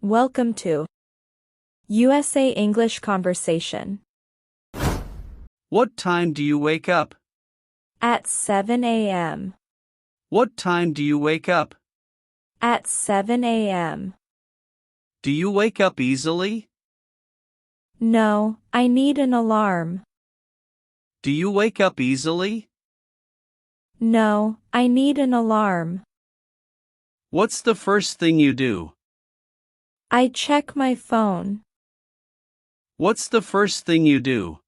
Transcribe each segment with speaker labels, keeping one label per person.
Speaker 1: Welcome to USA English Conversation.
Speaker 2: What time do you wake up?
Speaker 1: At 7 a.m.
Speaker 2: What time do you wake up?
Speaker 1: At 7 a.m.
Speaker 2: Do you wake up easily?
Speaker 1: No, I need an alarm.
Speaker 2: Do you wake up easily?
Speaker 1: No, I need an alarm.
Speaker 2: What's the first thing you do?
Speaker 1: I check my phone.
Speaker 2: What's the first thing you do?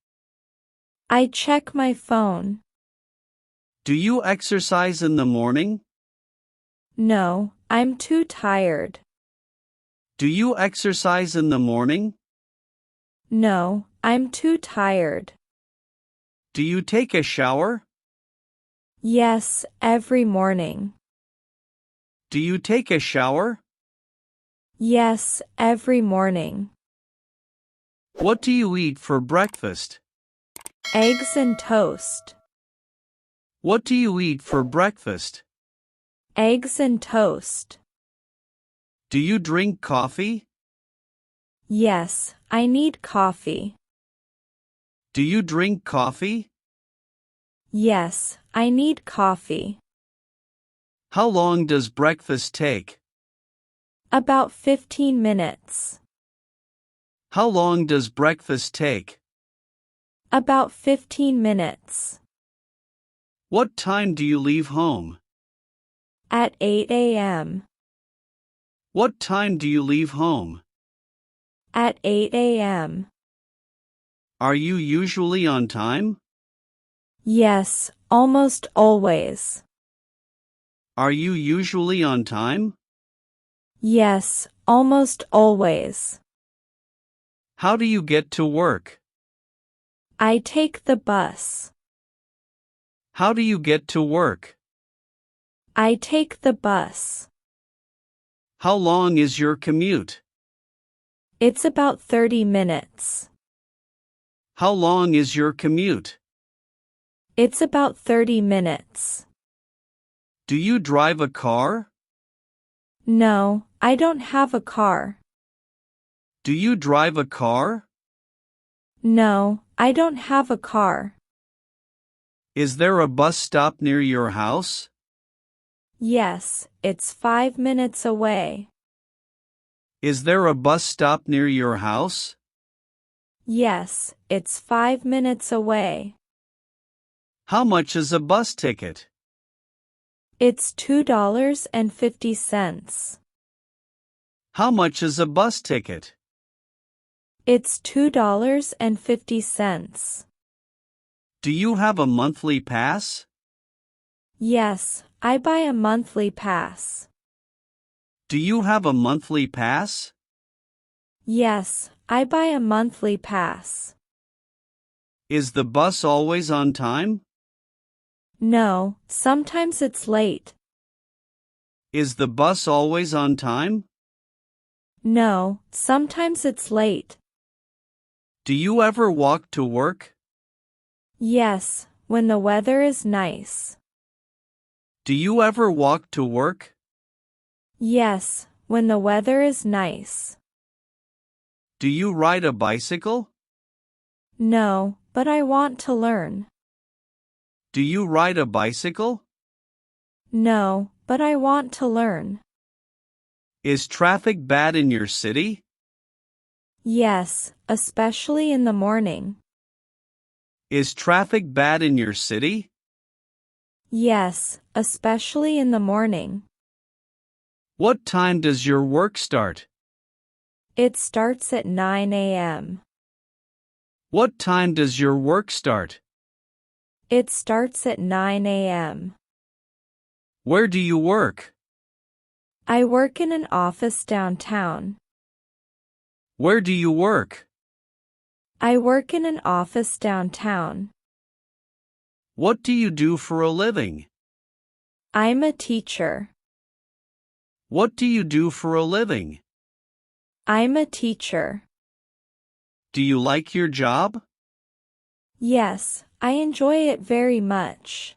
Speaker 1: I check my phone.
Speaker 2: Do you exercise in the morning?
Speaker 1: No, I'm too tired.
Speaker 2: Do you exercise in the morning?
Speaker 1: No, I'm too tired.
Speaker 2: Do you take a shower?
Speaker 1: Yes, every morning.
Speaker 2: Do you take a shower?
Speaker 1: Yes, every morning.
Speaker 2: What do you eat for breakfast?
Speaker 1: Eggs and toast.
Speaker 2: What do you eat for breakfast?
Speaker 1: Eggs and toast.
Speaker 2: Do you drink coffee?
Speaker 1: Yes, I need coffee.
Speaker 2: Do you drink coffee?
Speaker 1: Yes, I need coffee.
Speaker 2: How long does breakfast take?
Speaker 1: About 15 minutes.
Speaker 2: How long does breakfast take?
Speaker 1: About 15 minutes.
Speaker 2: What time do you leave home?
Speaker 1: At 8 a.m.
Speaker 2: What time do you leave home?
Speaker 1: At 8 a.m.
Speaker 2: Are you usually on time?
Speaker 1: Yes, almost always.
Speaker 2: Are you usually on time?
Speaker 1: Yes, almost always.
Speaker 2: How do you get to work?
Speaker 1: I take the bus.
Speaker 2: How do you get to work?
Speaker 1: I take the bus.
Speaker 2: How long is your commute?
Speaker 1: It's about 30 minutes.
Speaker 2: How long is your commute?
Speaker 1: It's about 30 minutes.
Speaker 2: Do you drive a car?
Speaker 1: No, I don't have a car.
Speaker 2: Do you drive a car?
Speaker 1: No, I don't have a car.
Speaker 2: Is there a bus stop near your house?
Speaker 1: Yes, it's 5 minutes away.
Speaker 2: Is there a bus stop near your house?
Speaker 1: Yes, it's 5 minutes away.
Speaker 2: How much is a bus ticket?
Speaker 1: It's $2.50.
Speaker 2: How much is a bus ticket?
Speaker 1: It's $2.50.
Speaker 2: Do you have a monthly pass?
Speaker 1: Yes, I buy a monthly pass.
Speaker 2: Do you have a monthly pass?
Speaker 1: Yes, I buy a monthly pass.
Speaker 2: Is the bus always on time?
Speaker 1: No, sometimes it's late.
Speaker 2: Is the bus always on time?
Speaker 1: No, sometimes it's late.
Speaker 2: Do you ever walk to work?
Speaker 1: Yes, when the weather is nice.
Speaker 2: Do you ever walk to work?
Speaker 1: Yes, when the weather is nice.
Speaker 2: Do you ride a bicycle?
Speaker 1: No, but I want to learn.
Speaker 2: Do you ride a bicycle?
Speaker 1: No, but I want to learn.
Speaker 2: Is traffic bad in your city?
Speaker 1: Yes, especially in the morning.
Speaker 2: Is traffic bad in your city?
Speaker 1: Yes, especially in the morning.
Speaker 2: What time does your work start?
Speaker 1: It starts at 9 a.m.
Speaker 2: What time does your work start?
Speaker 1: It starts at 9 a.m.
Speaker 2: Where do you work?
Speaker 1: I work in an office downtown.
Speaker 2: Where do you work?
Speaker 1: I work in an office downtown.
Speaker 2: What do you do for a living?
Speaker 1: I'm a teacher.
Speaker 2: What do you do for a living?
Speaker 1: I'm a teacher.
Speaker 2: Do you like your job?
Speaker 1: Yes, I enjoy it very much.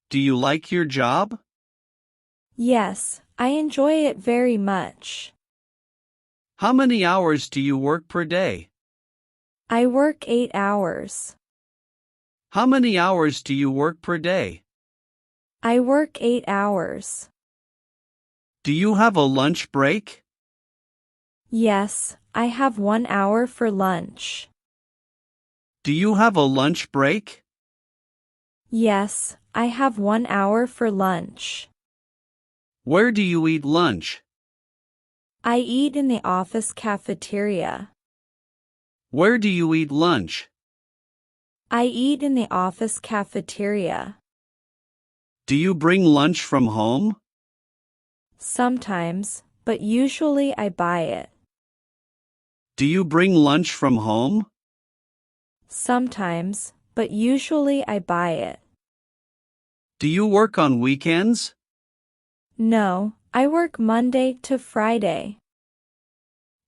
Speaker 2: Do you like your job?
Speaker 1: Yes, I enjoy it very much.
Speaker 2: How many hours do you work per day?
Speaker 1: I work 8 hours.
Speaker 2: How many hours do you work per day?
Speaker 1: I work 8 hours.
Speaker 2: Do you have a lunch break?
Speaker 1: Yes, I have 1 hour for lunch.
Speaker 2: Do you have a lunch break?
Speaker 1: Yes, I have 1 hour for lunch.
Speaker 2: Where do you eat lunch?
Speaker 1: I eat in the office cafeteria.
Speaker 2: Where do you eat lunch?
Speaker 1: I eat in the office cafeteria.
Speaker 2: Do you bring lunch from home?
Speaker 1: Sometimes, but usually I buy it.
Speaker 2: Do you bring lunch from home?
Speaker 1: Sometimes, but usually I buy it.
Speaker 2: Do you work on weekends?
Speaker 1: No, I work Monday to Friday.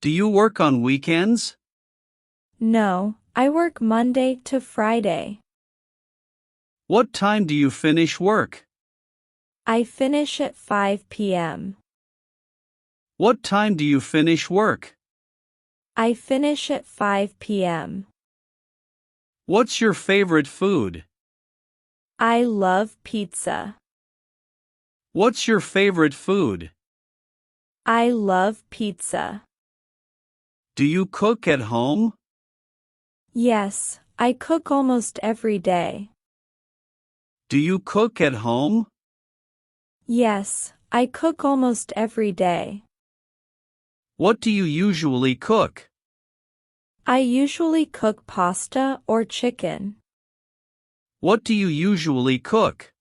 Speaker 2: Do you work on weekends?
Speaker 1: No, I work Monday to Friday.
Speaker 2: What time do you finish work?
Speaker 1: I finish at 5 p.m.
Speaker 2: What time do you finish work?
Speaker 1: I finish at 5 p.m.
Speaker 2: What's your favorite food?
Speaker 1: I love pizza.
Speaker 2: What's your favorite food?
Speaker 1: I love pizza.
Speaker 2: Do you cook at home?
Speaker 1: Yes, I cook almost every day.
Speaker 2: Do you cook at home?
Speaker 1: Yes, I cook almost every day.
Speaker 2: What do you usually cook?
Speaker 1: I usually cook pasta or chicken.
Speaker 2: What do you usually cook?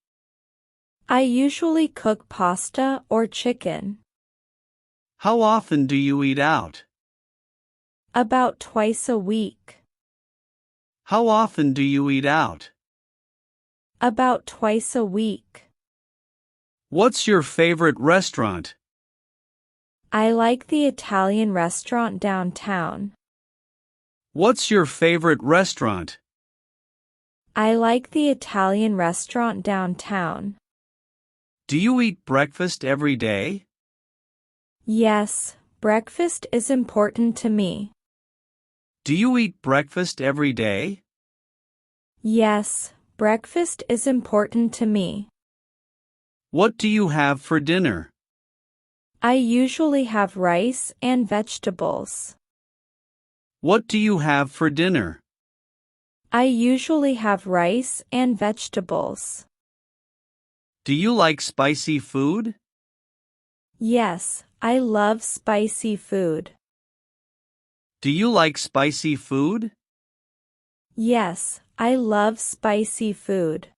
Speaker 1: I usually cook pasta or chicken.
Speaker 2: How often do you eat out?
Speaker 1: About twice a week.
Speaker 2: How often do you eat out?
Speaker 1: About twice a week.
Speaker 2: What's your favorite restaurant?
Speaker 1: I like the Italian restaurant downtown.
Speaker 2: What's your favorite restaurant?
Speaker 1: I like the Italian restaurant downtown.
Speaker 2: Do you eat breakfast every day?
Speaker 1: Yes, breakfast is important to me.
Speaker 2: Do you eat breakfast every day?
Speaker 1: Yes, breakfast is important to me.
Speaker 2: What do you have for dinner?
Speaker 1: I usually have rice and vegetables.
Speaker 2: What do you have for dinner?
Speaker 1: I usually have rice and vegetables.
Speaker 2: Do you like spicy food?
Speaker 1: Yes, I love spicy food.
Speaker 2: Do you like spicy food?
Speaker 1: Yes, I love spicy food.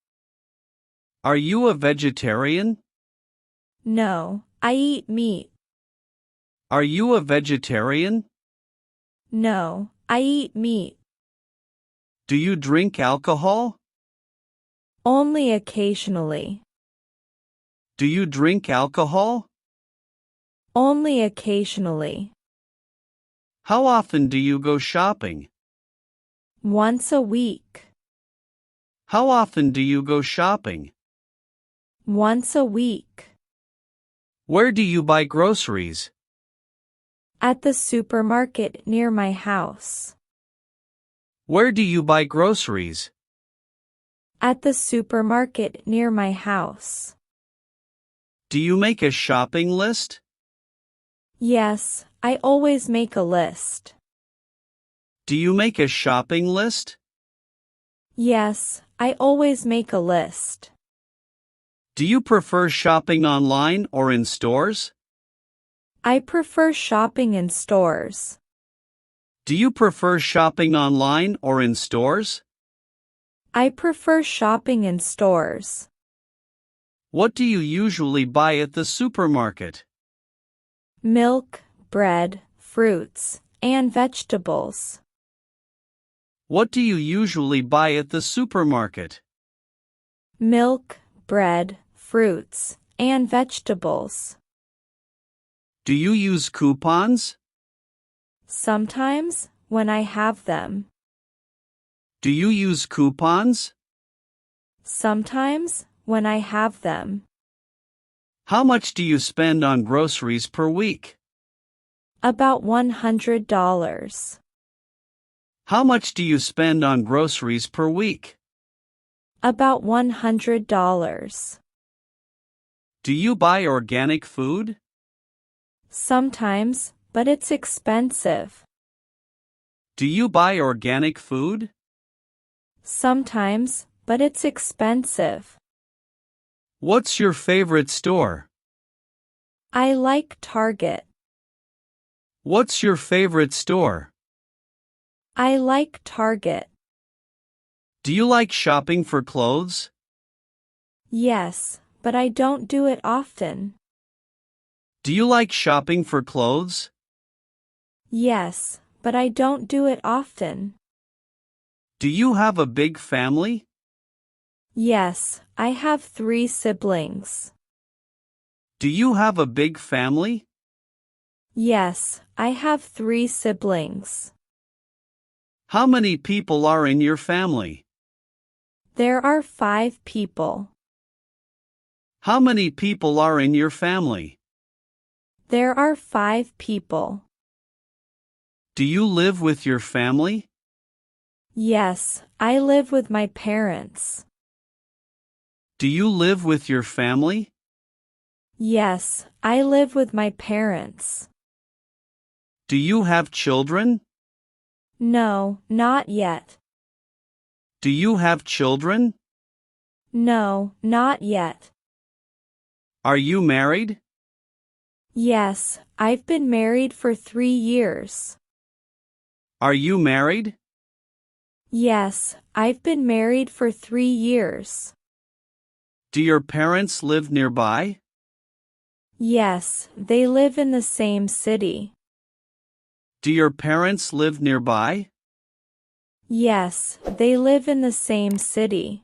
Speaker 2: Are you a vegetarian?
Speaker 1: No, I eat meat.
Speaker 2: Are you a vegetarian?
Speaker 1: No, I eat meat.
Speaker 2: Do you drink alcohol?
Speaker 1: Only occasionally.
Speaker 2: Do you drink alcohol?
Speaker 1: Only occasionally.
Speaker 2: How often do you go shopping?
Speaker 1: Once a week.
Speaker 2: How often do you go shopping?
Speaker 1: Once a week.
Speaker 2: Where do you buy groceries?
Speaker 1: At the supermarket near my house.
Speaker 2: Where do you buy groceries?
Speaker 1: At the supermarket near my house.
Speaker 2: Do you make a shopping list?
Speaker 1: Yes, I always make a list.
Speaker 2: Do you make a shopping list?
Speaker 1: Yes, I always make a list.
Speaker 2: Do you prefer shopping online or in stores?
Speaker 1: I prefer shopping in stores.
Speaker 2: Do you prefer shopping online or in stores?
Speaker 1: I prefer shopping in stores.
Speaker 2: What do you usually buy at the supermarket?
Speaker 1: Milk, bread, fruits, and vegetables.
Speaker 2: What do you usually buy at the supermarket?
Speaker 1: Milk, bread, fruits, and vegetables.
Speaker 2: Do you use coupons?
Speaker 1: Sometimes, when I have them.
Speaker 2: Do you use coupons?
Speaker 1: Sometimes, when I have them.
Speaker 2: How much do you spend on groceries per week?
Speaker 1: About $100.
Speaker 2: How much do you spend on groceries per week?
Speaker 1: About $100.
Speaker 2: Do you buy organic food?
Speaker 1: Sometimes, but it's expensive.
Speaker 2: Do you buy organic food?
Speaker 1: Sometimes, but it's expensive.
Speaker 2: What's your favorite store?
Speaker 1: I like Target.
Speaker 2: What's your favorite store?
Speaker 1: I like Target.
Speaker 2: Do you like shopping for clothes?
Speaker 1: Yes, but I don't do it often.
Speaker 2: Do you like shopping for clothes?
Speaker 1: Yes, but I don't do it often.
Speaker 2: Do you have a big family?
Speaker 1: Yes, I have 3 siblings.
Speaker 2: Do you have a big family?
Speaker 1: Yes, I have 3 siblings.
Speaker 2: How many people are in your family?
Speaker 1: There are 5 people.
Speaker 2: How many people are in your family?
Speaker 1: There are 5 people.
Speaker 2: Do you live with your family?
Speaker 1: Yes, I live with my parents.
Speaker 2: Do you live with your family?
Speaker 1: Yes, I live with my parents.
Speaker 2: Do you have children?
Speaker 1: No, not yet.
Speaker 2: Do you have children?
Speaker 1: No, not yet.
Speaker 2: Are you married?
Speaker 1: Yes, I've been married for 3 years.
Speaker 2: Are you married?
Speaker 1: Yes, I've been married for 3 years.
Speaker 2: Do your parents live nearby?
Speaker 1: Yes, they live in the same city.
Speaker 2: Do your parents live nearby?
Speaker 1: Yes, they live in the same city.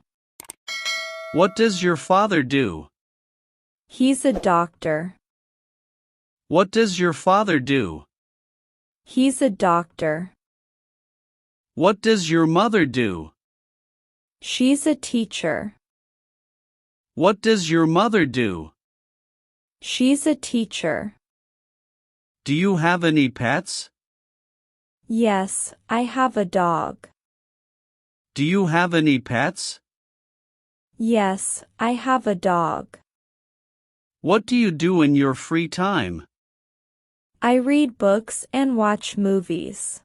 Speaker 2: What does your father do?
Speaker 1: He's a doctor.
Speaker 2: What does your father do?
Speaker 1: He's a doctor.
Speaker 2: What does your mother do?
Speaker 1: She's a teacher.
Speaker 2: What does your mother do?
Speaker 1: She's a teacher.
Speaker 2: Do you have any pets?
Speaker 1: Yes, I have a dog.
Speaker 2: Do you have any pets?
Speaker 1: Yes, I have a dog.
Speaker 2: What do you do in your free time?
Speaker 1: I read books and watch movies.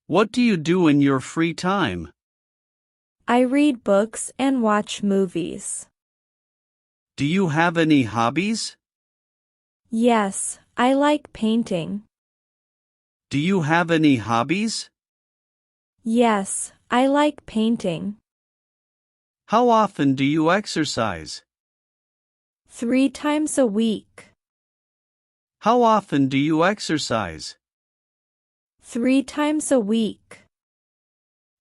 Speaker 2: What do you do in your free time?
Speaker 1: I read books and watch movies.
Speaker 2: Do you have any hobbies?
Speaker 1: Yes, I like painting.
Speaker 2: Do you have any hobbies?
Speaker 1: Yes, I like painting.
Speaker 2: How often do you exercise?
Speaker 1: 3 times a week.
Speaker 2: How often do you exercise?
Speaker 1: 3 times a week.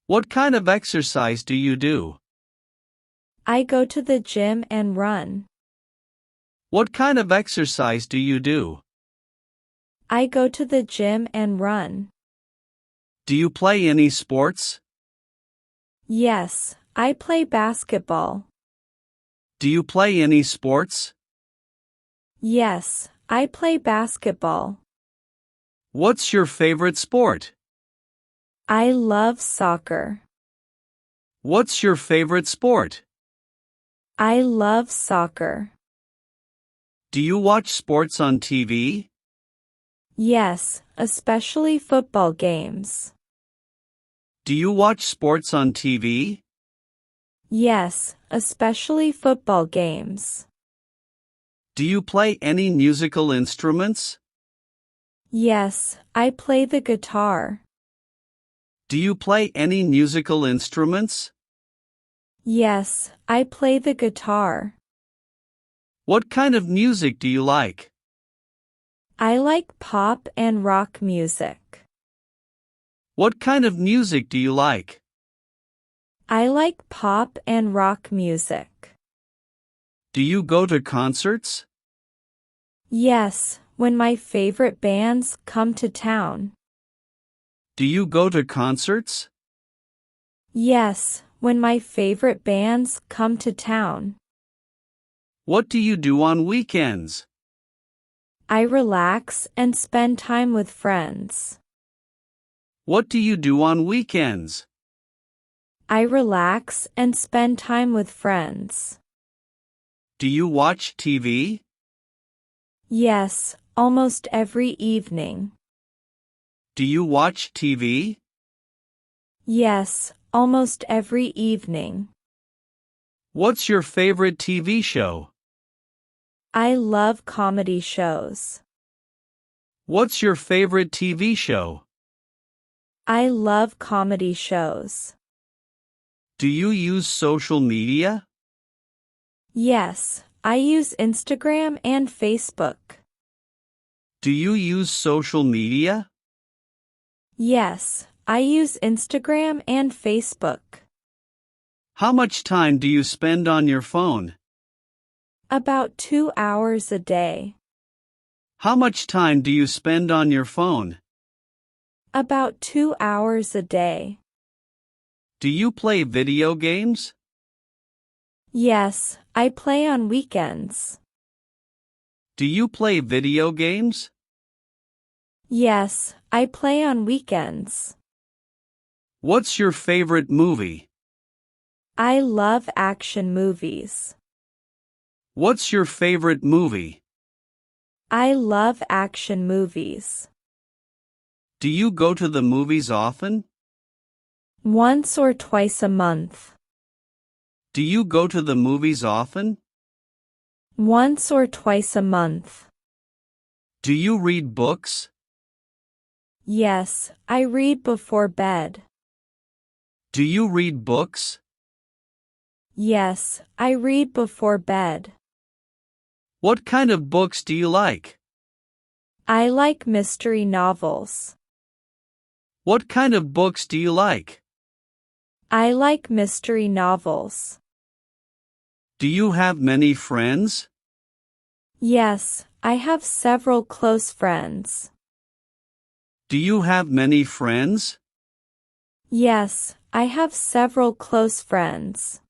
Speaker 2: What kind of exercise do you do?
Speaker 1: I go to the gym and run.
Speaker 2: What kind of exercise do you do?
Speaker 1: I go to the gym and run.
Speaker 2: Do you play any sports?
Speaker 1: Yes, I play basketball.
Speaker 2: Do you play any sports?
Speaker 1: Yes, I play basketball.
Speaker 2: What's your favorite sport?
Speaker 1: I love soccer.
Speaker 2: What's your favorite sport?
Speaker 1: I love soccer.
Speaker 2: Do you watch sports on TV?
Speaker 1: Yes, especially football games.
Speaker 2: Do you watch sports on TV?
Speaker 1: Yes, especially football games.
Speaker 2: Do you play any musical instruments?
Speaker 1: Yes, I play the guitar.
Speaker 2: Do you play any musical instruments?
Speaker 1: Yes, I play the guitar.
Speaker 2: What kind of music do you like?
Speaker 1: I like pop and rock music.
Speaker 2: What kind of music do you like?
Speaker 1: I like pop and rock music.
Speaker 2: Do you go to concerts?
Speaker 1: Yes, when my favorite bands come to town.
Speaker 2: Do you go to concerts?
Speaker 1: Yes, when my favorite bands come to town.
Speaker 2: What do you do on weekends?
Speaker 1: I relax and spend time with friends.
Speaker 2: What do you do on weekends?
Speaker 1: I relax and spend time with friends.
Speaker 2: Do you watch TV?
Speaker 1: Yes, almost every evening.
Speaker 2: Do you watch TV?
Speaker 1: Yes, almost every evening.
Speaker 2: What's your favorite TV show?
Speaker 1: I love comedy shows.
Speaker 2: What's your favorite TV show?
Speaker 1: I love comedy shows.
Speaker 2: Do you use social media?
Speaker 1: Yes, I use Instagram and Facebook.
Speaker 2: Do you use social media?
Speaker 1: Yes, I use Instagram and Facebook.
Speaker 2: How much time do you spend on your phone?
Speaker 1: About 2 hours a day.
Speaker 2: How much time do you spend on your phone?
Speaker 1: About 2 hours a day.
Speaker 2: Do you play video games?
Speaker 1: Yes, I play on weekends.
Speaker 2: Do you play video games?
Speaker 1: Yes, I play on weekends.
Speaker 2: What's your favorite movie?
Speaker 1: I love action movies.
Speaker 2: What's your favorite movie?
Speaker 1: I love action movies.
Speaker 2: Do you go to the movies often?
Speaker 1: Once or twice a month.
Speaker 2: Do you go to the movies often?
Speaker 1: Once or twice a month.
Speaker 2: Do you read books?
Speaker 1: Yes, I read before bed.
Speaker 2: Do you read books?
Speaker 1: Yes, I read before bed.
Speaker 2: What kind of books do you like?
Speaker 1: I like mystery novels.
Speaker 2: What kind of books do you like?
Speaker 1: I like mystery novels.
Speaker 2: Do you have many friends?
Speaker 1: Yes, I have several close friends.
Speaker 2: Do you have many friends?
Speaker 1: Yes, I have several close friends.